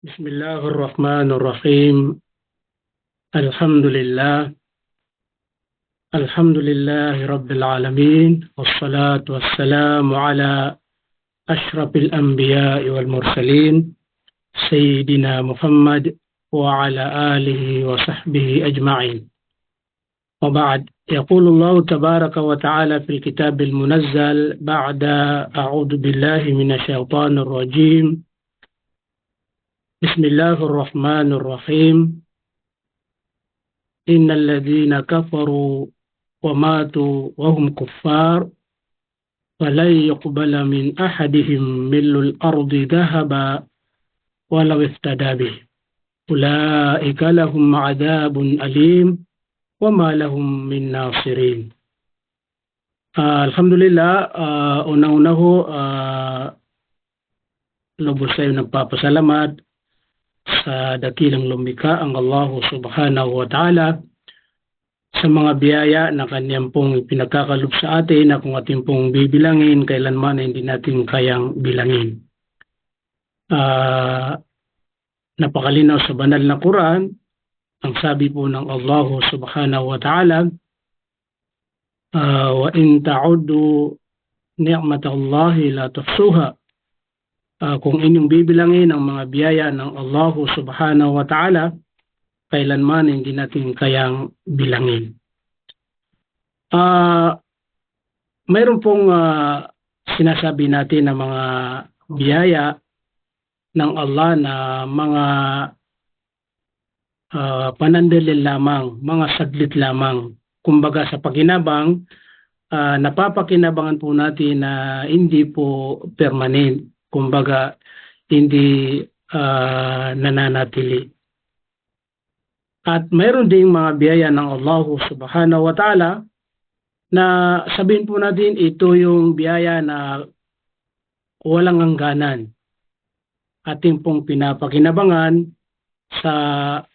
بسم الله الرحمن الرحيم. الحمد لله الحمد لله رب العالمين، والصلاة والسلام على أشرف الأنبياء والمرسلين سيدنا محمد وعلى آله وصحبه أجمعين. وبعد، يقول الله تبارك وتعالى في الكتاب المنزل بعد أعوذ بالله من الشيطان الرجيم. بسم الله الرحمن الرحيم. إن الذين كفروا وماتوا وهم كفار فلن يقبل من أحدهم ملء الأرض ذهبا ولو افتدى به أولئك لهم عذاب أليم وما لهم من ناصرين. Alhamdulillah, una-una ho, lubos tayo nagpapasalamat sa dakilang lumikha ang Allah subhanahu wa ta'ala sa mga biyaya na kanyang pong pinagkakalob sa atin na kung ating pong bibilangin, kailanman na hindi natin kayang bilangin. Napakalinaw sa banal na Quran, ang sabi po ng Allah subhanahu wa ta'ala, wa in ta'uddu ni'matallahi la tuhsuha. Kung inyong bibilangin ang mga biyaya ng Allah subhanahu wa ta'ala, kailanman hindi natin kayang bilangin. Mayroon pong sinasabi natin na mga biyaya ng Allah na mga panandali lamang, mga saglit lamang. Kumbaga sa pakinabang, napapakinabangan po natin na hindi po permanent. Kumbaga, hindi nananatili. At mayroon ding mga biyaya ng Allah subhanahu wa ta'ala na sabihin po natin ito yung biyaya na walang hangganan. Ating pong pinapakinabangan sa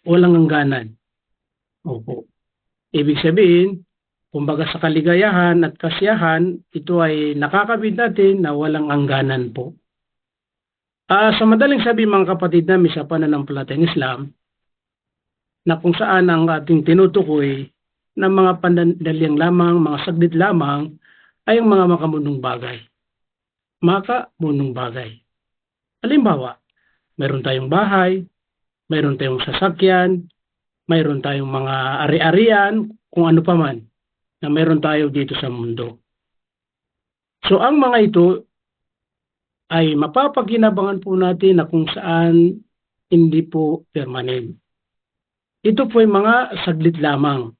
walang hangganan. Opo. Ibig sabihin, kumbaga sa kaligayahan at kasiyahan, ito ay nakakabit natin na walang hangganan po. Sa madaling sabi mga kapatid namin sa pananampalatayang Islam, na kung saan ang ating tinutukoy ng mga pandalyang lamang, mga saglit lamang, ay ang mga makamunong bagay. Makamunong bagay. Halimbawa, mayroon tayong bahay, mayroon tayong sasakyan, mayroon tayong mga ari-arian, kung ano pa man, na mayroon tayo dito sa mundo. So ang mga ito ay mapapakinabangan po natin na kung saan hindi po permanent. Ito po ay mga saglit lamang,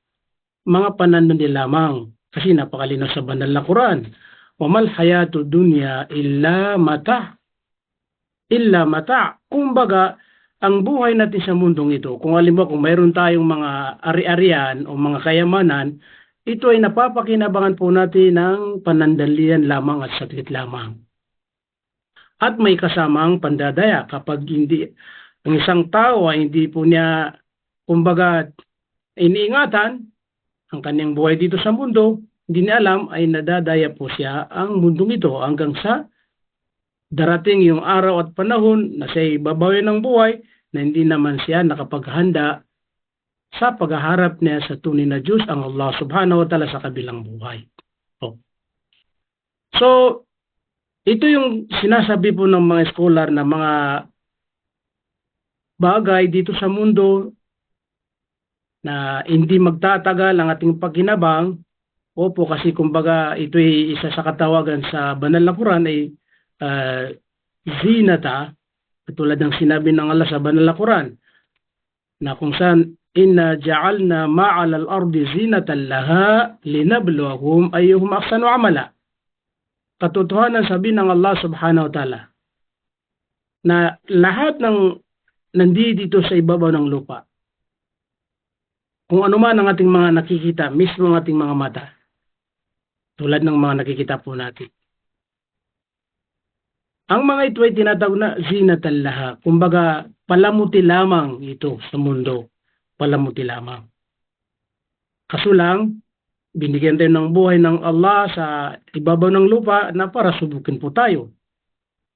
mga panandali lamang, kasi napakalinaw sa banal na Quran. Wamal hayatu dunya illa mata. Illa mata. Kumbaga, ang buhay natin sa mundong ito, kung halimbawa kung mayroon tayong mga ari-arian o mga kayamanan, ito ay napapakinabangan po natin ng panandalian lamang at saglit lamang. At may kasamang pandadaya kapag hindi, ang isang tao ay hindi po niya kumbaga iniingatan ang kanyang buhay dito sa mundo, hindi niya alam ay nadadaya po siya ang mundong ito hanggang sa darating yung araw at panahon na siya babawin ng buhay na hindi naman siya nakapaghanda sa paghaharap niya sa tunay na Diyos, ang Allah subhanahu wa ta'ala sa kabilang buhay. So, ito yung sinasabi po ng mga scholar na mga bagay dito sa mundo na hindi magtatagal ang ating pagkinabang. Opo, kasi kumbaga ito ay isa sa katawagan sa banal na Quran ay zinata, katulad ng sinabi ng Allah sa banal na Quran na kung saan inna ja'alna ma'al al-ardi zinatan laha linabluwahum ayyuhum ahsanu amala. Katotohanan sabi ng Allah subhanahu wa ta'ala na lahat ng nandito sa ibabaw ng lupa, kung ano man ang ating mga nakikita, mismo ang ating mga mata, tulad ng mga nakikita po natin. Ang mga ito ay tinatawag na zinatan laha. Kumbaga, palamuti lamang ito sa mundo. Palamuti lamang. Kaso lang, binigyan tayo ng buhay ng Allah sa ibabaw ng lupa na para subukin po tayo.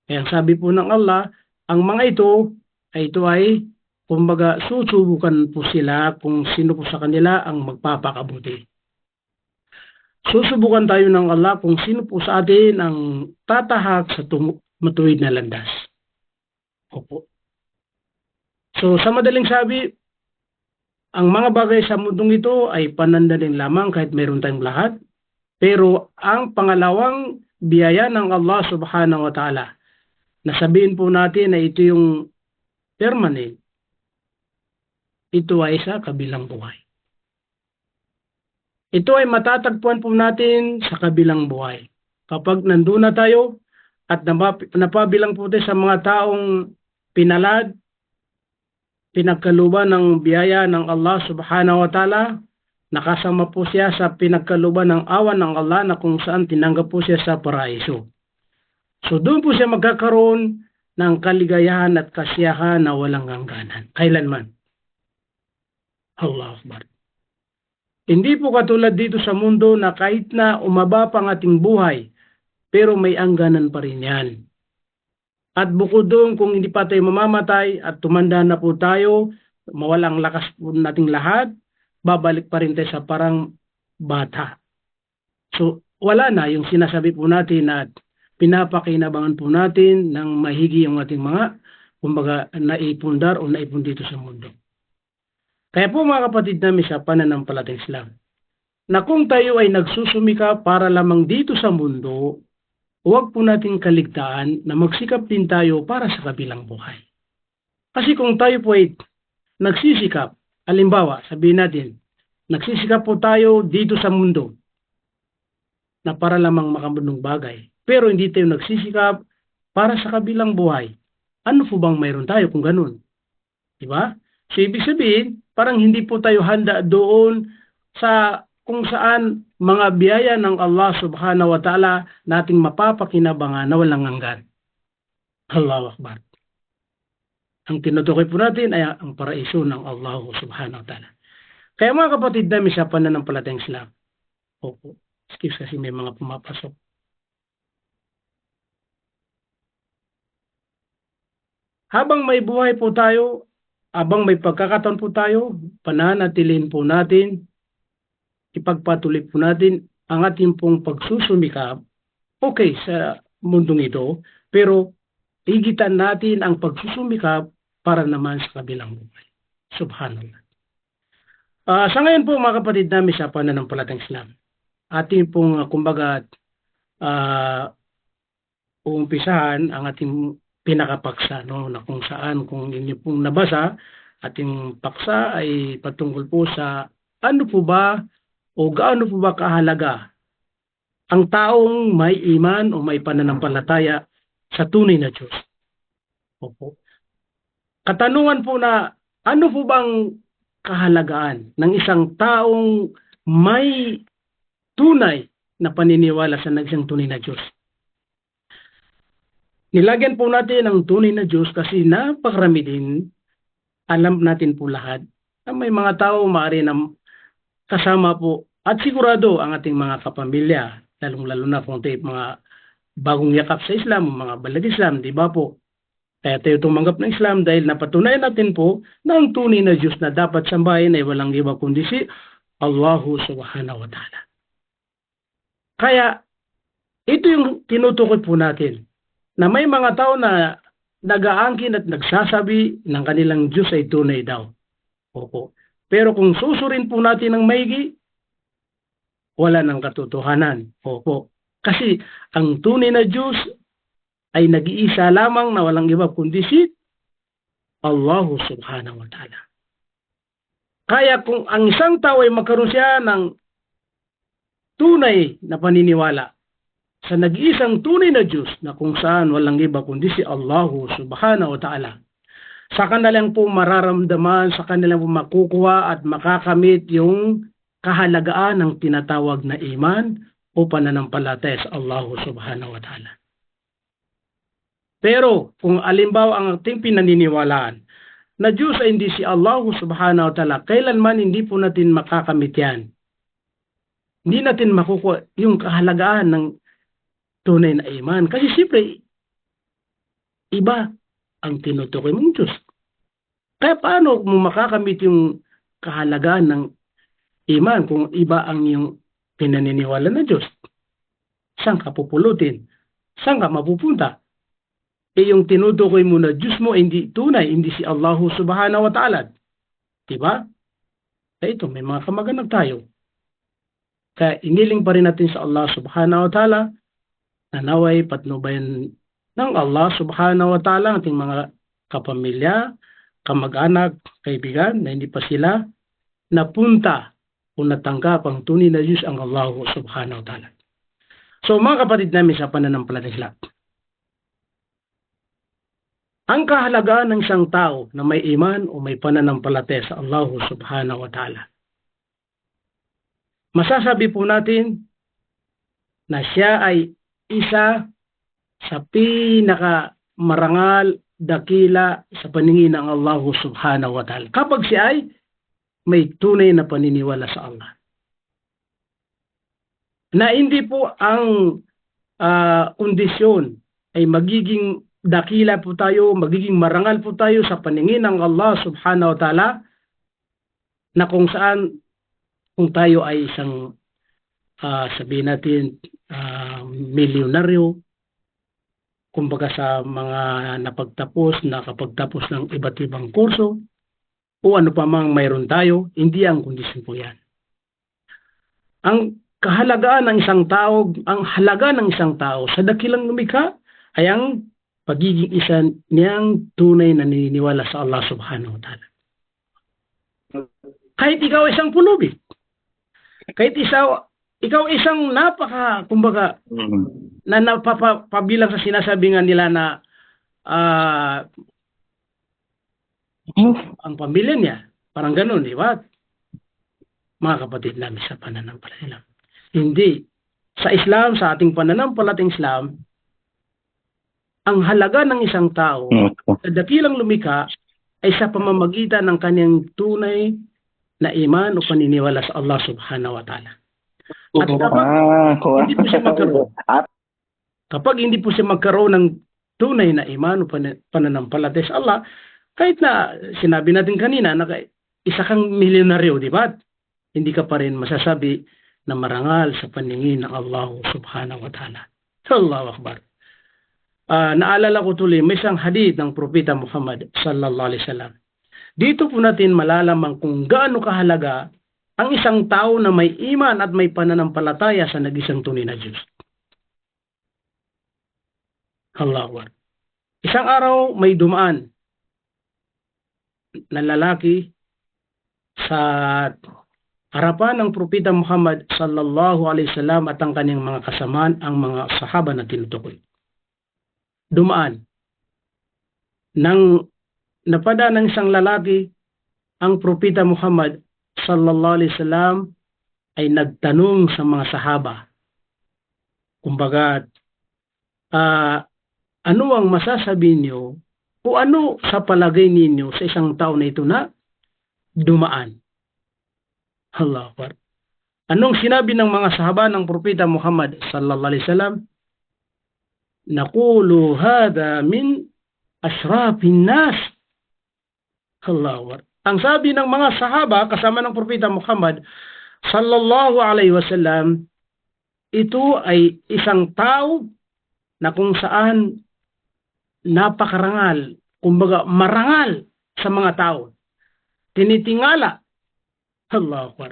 Kaya sabi po ng Allah, ang mga ito ay ito ay kumbaga susubukan po sila kung sino po sa kanila ang magpapakabuti. Susubukan tayo ng Allah kung sino po sa atin ang tatahak sa matuwid na landas. Opo. So sa madaling sabi, ang mga bagay sa mundong ito ay panandaling lamang kahit mayroon tayong lahat. Pero ang pangalawang biyaya ng Allah subhanahu wa ta'ala, na sabihin po natin na ito yung permanent, ito ay sa kabilang buhay. Ito ay matatagpuan po natin sa kabilang buhay. Kapag nandun na tayo at napabilang po tayo sa mga taong pinalad, pinagkaluban ng biyaya ng Allah subhanahu wa ta'ala, nakasama po siya sa pinagkaluban ng awan ng Allah na kung saan tinanggap po siya sa paraiso. So doon po siya magkakaroon ng kaligayahan at kasiyahan na walang hangganan. Kailanman. Allah Akbar. Hindi po katulad dito sa mundo na kahit na umaba pa ang ating buhay, pero may hangganan pa rin yan. At bukod doon, kung hindi pa tayo mamamatay at tumanda na po tayo, mawalang lakas po nating lahat, babalik pa rin tayo sa parang bata. So, wala na yung sinasabi po natin at pinapakinabangan po natin ng mahigi yung ating mga, kumbaga, naipundar o naipon dito sa mundo. Kaya po mga kapatid namin sa pananampalatayang Islam, na kung tayo ay nagsusumika para lamang dito sa mundo, huwag po nating kaligtaan na magsikap din tayo para sa kabilang buhay. Kasi kung tayo po ay nagsisikap, halimbawa, sabihin natin, nagsisikap po tayo dito sa mundo na para lamang makabunong bagay, pero hindi tayo nagsisikap para sa kabilang buhay. Ano po bang mayroon tayo kung ganun? Diba? So, ibig sabihin, parang hindi po tayo handa doon sa kung saan mga biyaya ng Allah subhanahu wa ta'ala nating mapapakinabangan na walang hanggan. Allahu Akbar. Ang tinutukoy po natin ay ang paraiso ng Allah subhanahu wa ta'ala. Kaya mga kapatid namin sa pananampalatayang Islam. Opo. Excuse kasi may mga pumapasok. Habang may buhay po tayo, habang may pagkakataon po tayo, pananatilin po natin, ipagpatuloy po natin ang ating pong pagsusumikap, okay, sa mundong ito, pero higitan natin ang pagsusumikap para naman sa kabilang buhay. Subhanallah. Sa ngayon po mga kapatid namin sa pananampalatayang Islam, ating pong kumbaga umpisahan ang ating pinakapaksa, no, na kung saan, kung inyo pong nabasa, ating paksa ay patungkol po sa ano po ba o gaano po ba kahalaga ang taong may iman o may pananampalataya sa tunay na Diyos. Opo. Katanungan po na ano po bang kahalagaan ng isang taong may tunay na paniniwala sa isang tunay na Diyos? Nilagyan po natin ang tunay na Diyos kasi napakarami din, alam natin po lahat, na may mga tao maaari na kasama po at sigurado ang ating mga kapamilya, lalong-lalo na kung tayo mga bagong yakap sa Islam, mga balag Islam, di ba po? Kaya tayo tumanggap ng Islam dahil napatunayan natin po na ang tunay na Diyos na dapat sambahin ay walang iba kundi si Allahu subhanahu wa ta'ala. Kaya ito yung tinutukoy po natin, na may mga tao na nag-aangkin at nagsasabi ng kanilang Diyos ay tunay daw. Opo. Pero kung susurin po natin ng maigi, wala ng katotohanan. Opo. Kasi ang tunay na Diyos ay nag-iisa lamang na walang iba kundi si Allahu subhanahu wa ta'ala. Kaya kung ang isang tao ay magkaroon siya ng tunay na paniniwala sa nag-iisang tunay na Diyos na kung saan walang iba kundi si Allahu subhanahu wa ta'ala, sa kanilang po mararamdaman, sa kanilang po makukuha at makakamit yung kahalagaan ng tinatawag na iman o pananampalataya sa Allahu subhanahu wa ta'ala. Pero kung alimbawa ang ating pinaniniwalaan na Diyos ay hindi si Allahu subhanahu wa ta'ala, kailanman hindi po natin makakamit yan. Hindi natin makukuha yung kahalagaan ng tunay na iman. Kasi siyempre, iba ang tinutukoy mong Diyos. Kaya paano mo makakamit yung kahalagaan ng iman kung iba ang iyong pinaniniwala na Diyos? Saan ka pupulutin? Saan ka mapupunta? Yung tinutukoy mo na Diyos mo hindi tunay, hindi si Allah subhanahu wa ta'ala. Diba? Kaya ito, may mga kamag-anak tayo. Kaya iniling pa rin natin sa Allah subhanahu wa ta'ala na naway patnubayan ng Allah subhanahu wa ta'ala ating mga kapamilya, kamag-anak, kaibigan na hindi pa sila napunta o natanggap ang tunay na Diyos ang Allah subhanahu wa ta'ala. So mga kapatid namin sa pananampalataya, ang kahalagaan ng isang tao na may iman o may pananampalataya sa Allah subhanahu wa ta'ala, masasabi po natin na siya ay isa sa pinakamarangal, dakila sa paningin ng Allah subhanahu wa ta'ala kapag siya ay may tunay na paniniwala sa Allah. Na hindi po ang kondisyon ay magiging dakila po tayo, magiging marangal po tayo sa paningin ng Allah subhanahu wa ta'ala na kung saan kung tayo ay isang sabihin natin milyonaryo, kumbaga sa mga nakapagtapos ng iba't ibang kurso o ano pa mang mayroon tayo, hindi ang kondisyon po yan. Ang kahalagaan ng isang tao, ang halaga ng isang tao sa dakilang lumikha ay ang pagiging isa niyang tunay na naniniwala sa Allah subhanahu wa ta'ala. Kahit ikaw isang pulubi, kahit ikaw isang kumbaga, na napapabilang sa sinasabi nga nila na ang pamilya niya, parang ganun, di ba? Mga kapatid namin sa pananampalataya. Hindi. Sa Islam, sa ating pananampalatayang Islam, ang halaga ng isang tao sa dakilang lumikha ay sa pamamagitan ng kanyang tunay na iman o paniniwala sa Allah subhanahu wa ta'ala. At kapag hindi po siya magkaroon ng tunay na iman o pananampalataya sa Allah, kahit na sinabi natin kanina na isa kang milyonaryo, di ba? Hindi ka pa rin masasabi na marangal sa paningin ng Allah subhanahu wa ta'ala. Allahu Akbar. Naalala ko tuloy, may isang hadith ng Propeta Muhammad sallallahu alaihi wasallam. Dito po natin malalaman kung gaano kahalaga ang isang tao na may iman at may pananampalataya sa nag-isang tunay na Diyos. Allahu Akbar. Isang araw may dumaan na lalaki sa harapan ng Propeta Muhammad sallallahu alaihi wasallam at ang kanyang mga kasamaan, ang mga sahaba na tinutukoy. Dumaan. Nang napada ng isang lalaki, ang Propeta Muhammad sallallahu alaihi wasallam ay nagtanong sa mga sahaba. Kumbaga, ano ang masasabi niyo o ano sa palagay ninyo sa isang tao na ito na dumaan? Allah Akbar. Anong sinabi ng mga sahaba ng Propeta Muhammad sallallahu alaihi wasallam? Naqulu hada min ashrafin nas. Allah Akbar. Ang sabi ng mga sahaba kasama ng Propeta Muhammad sallallahu alaihi wasallam, ito ay isang tao na kung saan napakarangal, kumbaga marangal sa mga tao. Tinitingala. Allah Akbar.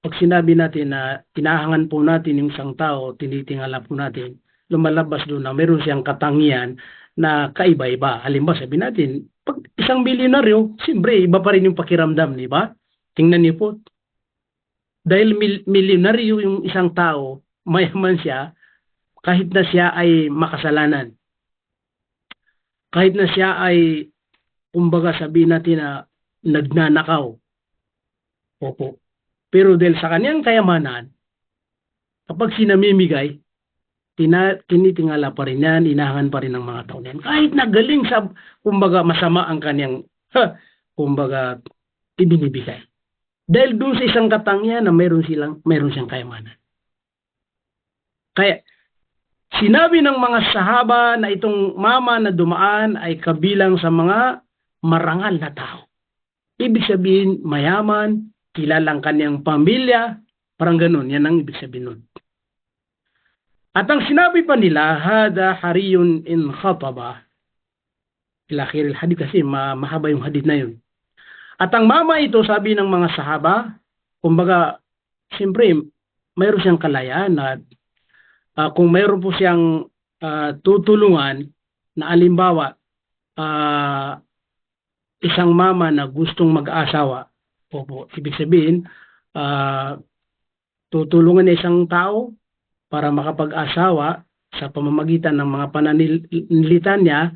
Pag sinabi natin na inahangan po natin yung isang tao, tinitingala po natin, lumalabas doon na meron siyang katangian na kaiba-iba. Halimbawa, sabi natin, pag isang milyonaryo, siyempre, iba pa rin yung pakiramdam, di ba? Tingnan niyo po. Dahil milyonaryo yung isang tao, mayaman siya, kahit na siya ay makasalanan. Kahit na siya ay, kumbaga sabihin natin na nagnanakaw. Opo. Pero dahil sa kanyang kayamanan, kapag sinamimigay, tinitingala pa rin yan, inahangan pa rin ng mga tao yan. Kahit nagaling sa, kumbaga, masama ang kanyang, kumbaga, ibinibigay. Dahil doon sa isang katangian na mayroon siyang kayamanan. Kaya, Sinabi ng mga sahaba na itong mama na dumaan ay kabilang sa mga marangal na tao. Ibig sabihin, mayaman, kilalang kanyang pamilya, parang ganun, yan ang ibig sabihin nun. At ang sinabi pa nila, hada hariyun in khataba. Ilakhir al-hadith kasi mahaba yung hadith na yun. At ang mama ito, sabi ng mga sahaba, kumbaga, siyempre, mayroon siyang kalayaan at kung mayroon po siyang tutulungan na alimbawa, isang mama na gustong mag-asawa, opo, ibig sabihin, tutulungan niya isang tao para makapag-asawa sa pamamagitan ng mga pananalita niya.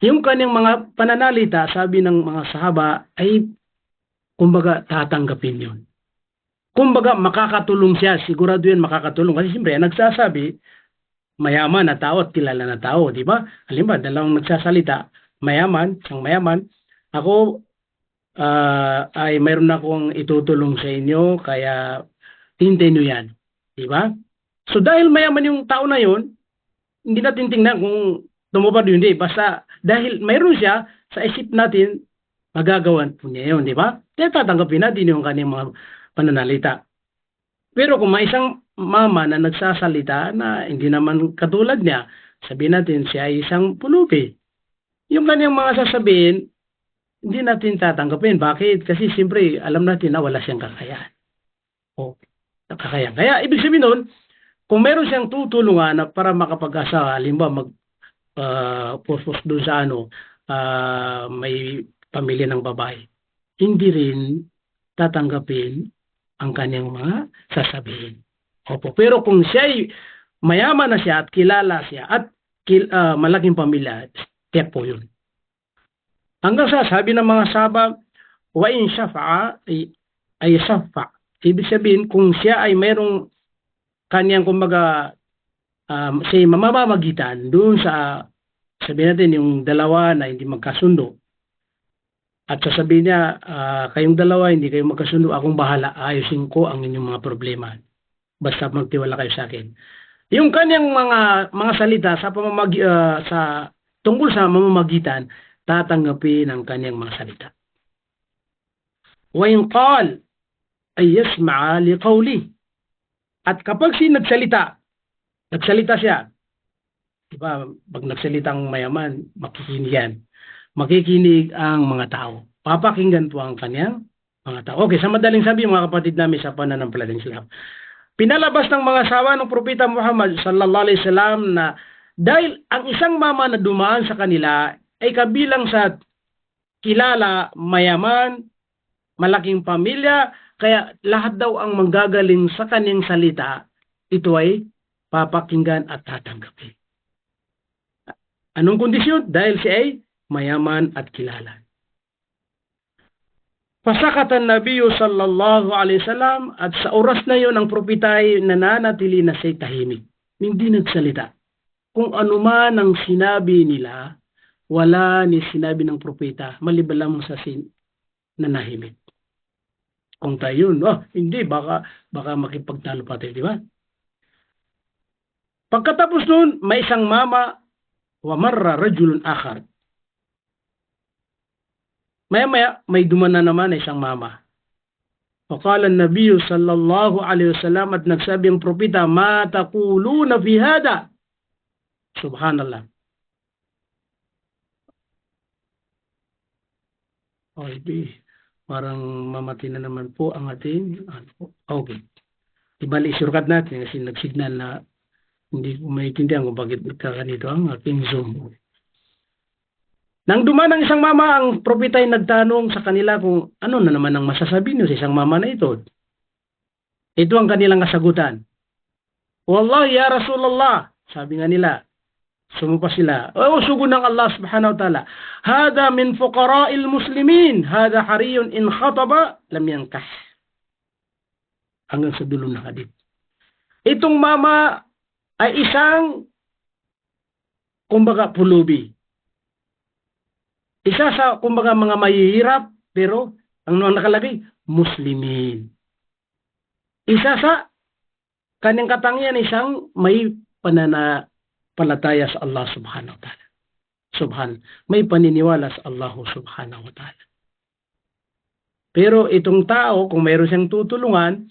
Yung kanyang mga pananalita, sabi ng mga sahaba, ay kumbaga tatanggapin yun. Kumbaga makakatulong siya, sigurado yan makakatulong. Kasi siyempre, nagsasabi, mayaman na tao at kilala na tao, di ba? Halimbawa, dalawang nagsasalita, mayaman, isang mayaman, ako ay mayroon akong itutulong sa inyo, kaya hintayin nyo yan. Di ba? So dahil mayaman yung tao na yun, hindi natin tingnan kung tumupad yun, hindi. Basta dahil mayroon siya, sa isip natin, magagawan po niya yun, di ba? Kaya tatanggapin natin yung kanyang mga pananalita. Pero kung may isang mama na nagsasalita na hindi naman katulad niya, sabihin natin siya ay isang pulubi. Yung kanyang mga sasabihin, hindi natin tatanggapin. Bakit? Kasi siyempre, alam natin na wala siyang kakayahan. O, kakayahan. Kaya, ibig sabihin nun, kung meron siyang tutulungan na para makapag-asawa, halimbawa purpose doon sa may pamilya ng babae, hindi rin tatanggapin ang kanyang mga sasabihin. Opo. Pero kung siya ay mayaman na siya at kilala siya at malaking pamilya, kaya po yun. Hanggang sa sabi ng mga sahaba, wa in syafa'a ay syafa'. Ibig sabihin, kung siya ay mayroong kanyang kumbaga say mamamagitan doon sa sabihin natin yung dalawa na hindi magkasundo, at sasabihin niya, kayong dalawa hindi kayo magkasundo, akong bahala, ayusin ko ang inyong mga problema. Basta magtiwala kayo sa akin. Yung kanyang mga salita sa tungkol sa mamamagitan, tatanggapin ang kanyang mga salita. Wa in qal ay yasma'a li qawli. At kapag nagsalita siya, diba, pag nagsalitang mayaman, makikinig yan. Makikinig ang mga tao. Papakinggan po ang kanyang mga tao. Okay, sa madaling sabi, mga kapatid namin sa pananampalatayang Islam, pinalabas ng mga sahabat ng Propeta Muhammad sallallahu alaihi wasallam na dahil ang isang mama na dumaan sa kanila ay kabilang sa kilala, mayaman, malaking pamilya, kaya lahat daw ang manggagaling sa kanyang salita, ito ay papakinggan at tatanggapin. Anong kondisyon? Dahil siya ay mayaman at kilala. Pasakatan Nabi sallallahu alaihi wasallam, at sa oras na yon ang propeta ay nananatili na siya tahimik. Hindi nagsalita. Kung ano man ang sinabi nila, wala ni sinabi ng propeta, maliban lamang sa nanahimik. Kung tayo yun, hindi, baka makipagtalo pa tayo, di ba? Pagkatapos nun, may isang mama, wa marra rajulun akhar. Maya-maya, may duman na naman isang mama. Faqala an-nabiy sallallahu alaihi wasallam, at nagsabi ang propeta, ma taquluna fi hada? Subhanallah. Parang mamati na naman po ang ating okay. Ibalik surkat natin kasi nagsignal na hindi ko maintindihan kung bakit nagkakanito ang aking Zoom. Nang dumaan ang isang mama, ang propeta ay nagtanong sa kanila kung ano na naman ang masasabi niyo sa isang mama na ito. Ito ang kanilang kasagutan. Wallahi ya Rasulullah, sabi nga nila, sumupa sila, sugo ng Allah subhanahu wa ta'ala, hada min fuqara'il muslimin, hada hariyun in khataba lam yankah. Hanggang sa dulo ng hadith. Itong mama ay isang kumbaga pulubi. Isa sa kumbaga mga mahihirap, pero ang nakalagay, Muslimin. Isa sa kanyang katangian, isang may pananampalataya sa Allah subhanahu wa ta'ala. May paniniwala sa Allah subhanahu wa ta'ala. Pero itong tao, kung mayroon siyang tutulungan,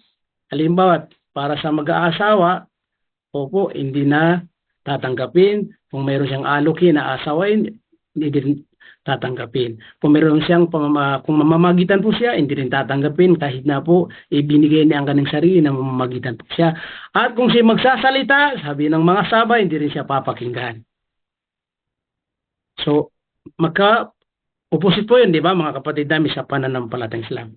halimbawa, para sa mag-aasawa, opo, hindi na tatanggapin. Kung mayroon siyang alokin na asawain, hindi din tatanggapin. Kung mayroon siyang kung mamamagitan po siya, hindi rin tatanggapin kahit na po ibinigay niya ang kanyang sarili na mamamagitan po siya. At kung siya magsasalita, sabi ng mga sabay, hindi rin siya papakinggan. So, opposite po yun, di ba mga kapatid namin sa pananampalatayang Islam.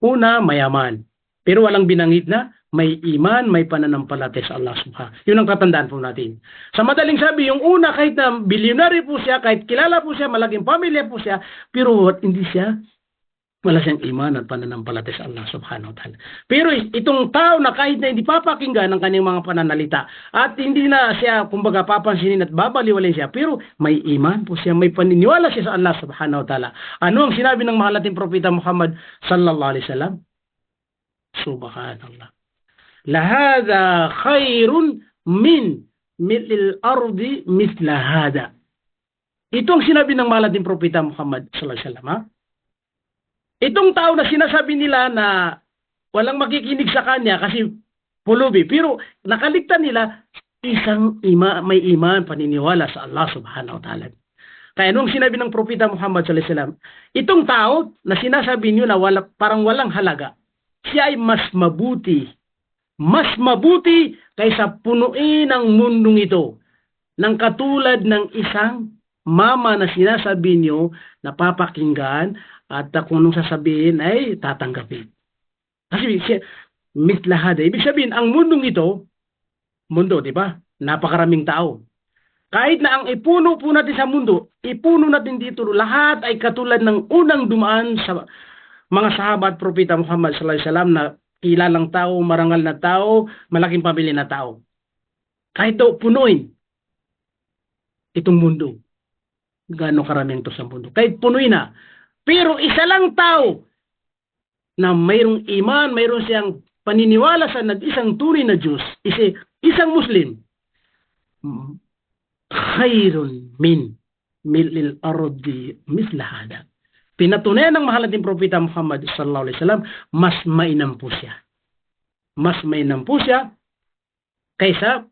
Una, mayaman. Pero walang binanggit na may iman, may pananampalataya sa Allah subhanahu. Yun ang katandaan po natin. Sa madaling sabi, yung una kahit na bilyonaryo po siya, kahit kilala po siya, malaking pamilya po siya, pero hindi siya, wala siyang iman at pananampalataya sa Allah subhanahu wa ta'ala. Pero itong tao na kahit na hindi papakinggan ang kanyang mga pananalita at hindi na siya kumbaga papansinin at babaliwalin siya, pero may iman po siya, may paniniwala siya sa Allah subhanahu wa ta'ala. Ano ang sinabi ng mahal nating propeta Muhammad sallallahu alaihi wasallam? Subhanallah. Lahada khairun min mil'il ardi mithla hada. Ito ang sinabi ng mahal nating propeta Muhammad sallallahu alaihi wasallam, ha? Itong tao na sinasabi nila na walang makikinig sa kanya kasi pulubi, pero nakaligtan nila may iman, paniniwala sa Allah subhanahu wa ta'ala. Kaya nung sinabi ng propeta Muhammad sallallahu alaihi wasallam, itong tao na sinasabi niyo na parang walang halaga, siya ay mas mabuti kaysa punuin ang mundong ito ng katulad ng isang mama na sinasabi niyo na papakinggan at kung anong sasabihin ay tatanggapin. Kasi mitlahada. Ibig sabihin, ang mundong ito, di ba? Napakaraming tao. Kahit na ang ipuno po natin sa mundo, ipuno natin dito, lahat ay katulad ng unang dumaan sa mga sahabat propeta Muhammad sallallahu alaihi wasallam na kilalang tao, marangal na tao, malaking pamilya na tao. Kahit ito, punuin itong mundo. Gaano karaming ito sa mundo. Kahit punuin na. Pero isa lang tao na mayroong iman, mayroong siyang paniniwala sa nag-isang tunay na Diyos, isang Muslim, khairun min mil'il ardi mithla hada. Pinatunayan ng mahal nating propeta Muhammad sallallahu alaihi wasallam, mas mainam po siya. Mas mainam po siya kaysa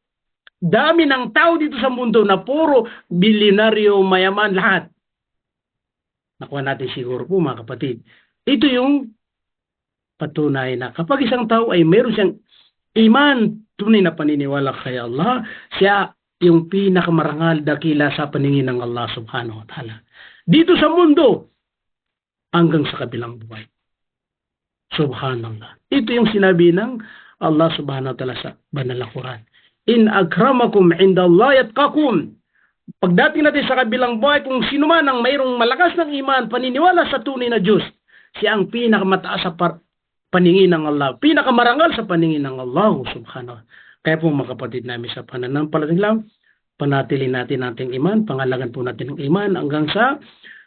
dami ng tao dito sa mundo na puro bilyonaryo, mayaman, lahat. Nakuha natin siguro po mga kapatid. Ito yung patunay na kapag isang tao ay meron siyang iman, tunay na paniniwala kay Allah, siya yung pinakamarangal dakila sa paningin ng Allah subhanahu wa ta'ala. Dito sa mundo, hanggang sa kabilang buhay. Subhanallah. Ito yung sinabi ng Allah subhanahu wa ta'ala sa banal na Quran. In akramakum indallahi atqakum. Pagdating natin sa kabilang buhay, kung sino man ang mayroong malakas ng iman, paniniwala sa tunay na Diyos, siya ang pinakamataas sa paningin ng Allah, pinakamarangal sa paningin ng Allah subhanahu. Kaya po mga kapatid namin sa pananampalatayang Islam, panatilin natin ating iman, pangalagan po natin ang iman hanggang sa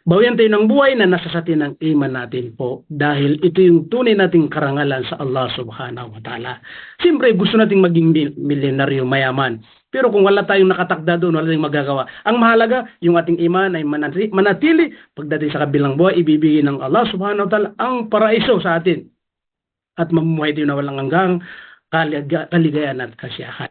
bawian tayo ng buhay na nasa sa atin ang iman natin po, dahil ito yung tunay nating karangalan sa Allah subhanahu wa ta'ala. Siyempre gusto nating maging milyonaryo, mayaman. Pero kung wala tayong nakatakda doon, wala tayong magagawa. Ang mahalaga, yung ating iman ay manatili. Pagdating sa kabilang buhay, ibibigay ng Allah subhanahu wa ta'ala ang paraiso sa atin. At mamumuhay tayo na walang hanggang kaligayahan at kasiyahan.